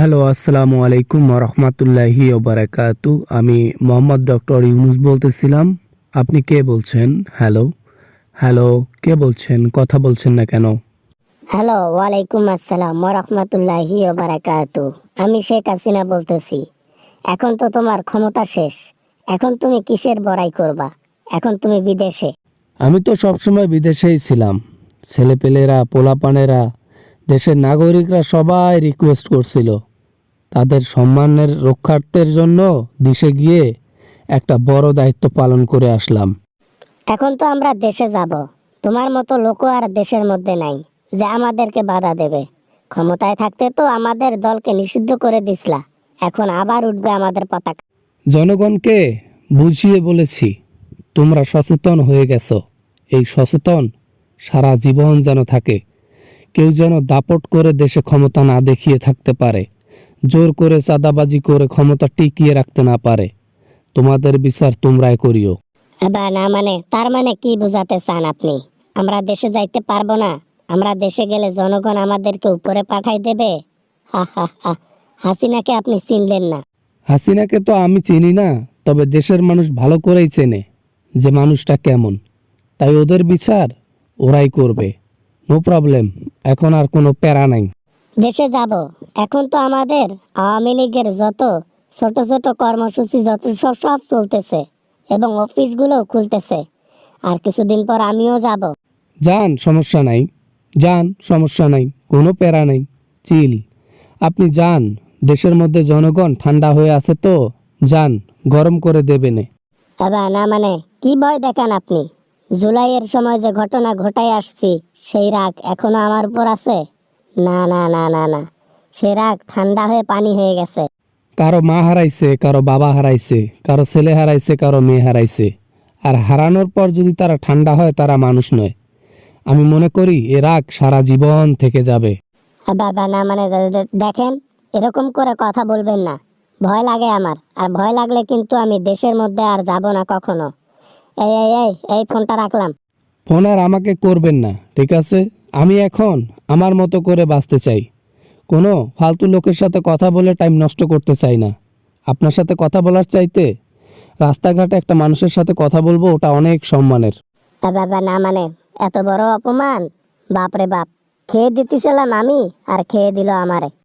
Hello, আসসালামু আলাইকুম রহমতুল্লাহি ওবারাকাতু। আমি মোহাম্মদ ডক্টর ইউনুস বলতেছিলাম। আপনি কে বলছেন? হ্যালো, হ্যালো, কে বলছেন? কথা বলছেন না কেন? হ্যালো, ওয়ালাইকুম আসসালাম রহমতুল্লাহি বারাকাতু। আমি শেখ হাসিনা বলতেছি। এখন তো তোমার ক্ষমতা শেষ। এখন তুমি কিসের বড়াই করবা? এখন তুমি বিদেশে। আমি তো সবসময় বিদেশেই ছিলাম। ছেলেপেলেরা, পোলাপানেরা, দেশের নাগরিকরা সবাই রিকোয়েস্ট করছিল। তাদের সম্মানের রক্ষার্থের জন্য দেশে গিয়ে একটা বড় দায়িত্ব পালন করে আসলাম। এখন তো আমরা দেশে যাব। তোমার মতো লোকও আর দেশের মধ্যে নাই যে আমাদেরকে বাধা দেবে। ক্ষমতায় থাকতে তো আমাদের দলকে নিষিদ্ধ করে দিসলা। এখন আবার উঠবে আমাদের পতাকা। জনগণকে বুঝিয়ে বলেছি, তোমরা সচেতন হয়ে গেছো। এই সচেতন সারা জীবন যেন থাকে। কেউ যেন দাপট করে দেশে ক্ষমতা না দেখিয়ে থাকতে পারে, জোর করে চাঁদাবাজি করে ক্ষমতা টিকিয়ে রাখতে না পারে। তোমাদের বিচার তোমরাই করিও। এবার না মানে তার মানে কি বোঝাতে চান আপনি? আমরা দেশে যাইতে পারবো না? আমরা দেশে গেলে জনগণ আমাদেরকে উপরে পাঠাই দেবে? হা হা হা। হাসিনাকে আপনি চিনলেন না। হাসিনাকে তো আমি চিনি না, তবে দেশের মানুষ ভালো করেই চেনে যে মানুষটা কেমন। তাই ওদের বিচার ওরাই করবে। নো প্রবলেম, এখন আর কোনো প্যারা নাই। দেশে যাব। এখন তো আমাদের আওয়ামী লীগের যত ছোট ছোট কর্মসূচি যত সব সব চলতেছে এবং অফিসগুলো খুলতেছে। আর কিছুদিন পর আমিও যাব। যান, সমস্যা নাই। যান, সমস্যা নাই, কোনো প্যারা নাই। চিল, আপনি যান। দেশের মধ্যে জনগণ ঠান্ডা হয়ে আছে তো, যান, গরম করে দেবেনে। এবার না মানে কি ভয় দেখান আপনি? জুলাইয়ের সময় যে ঘটনা ঘটাই আসছি সেই রাগ এখনো আমার উপর আছে? না না না না না, সে রাগ ঠান্ডা হয়ে পানি হয়ে গেছে। কারো মা হারাইছে, কারো বাবা হারাইছে, কারো ছেলে হারাইছে, কারো মেয়ে হারাইছে। আর হারানোর পর যদি তারা ঠান্ডা হয়, তারা মানুষ নয়। আমি মনে করি এ রাগ সারা জীবন থেকে যাবে। বাবা না মানে দেখেন, এরকম করে কথা বলবেন না। ভয় লাগে আমার, আর ভয় লাগলে কিন্তু আমি দেশের মধ্যে আর যাব না কখনো। এই এই এই এই ফোনটা রাখলাম। ফোন আর আমাকে করবেন না, ঠিক আছে? আমি এখন আমার মতো করে বাঁচতে চাই। কোনো ফালতু লোকের সাথে কথা বলে টাইম নষ্ট করতে চাই না। আপনার সাথে কথা বলার চাইতে রাস্তাঘাটে একটা মানুষের সাথে কথা বলবো, ওটা অনেক সম্মানের। বাবা না মানে এত বড় অপমান! বাপরে বাপ! খেয়ে দিতেছিলাম আমি, আর খেয়ে দিল আমারে।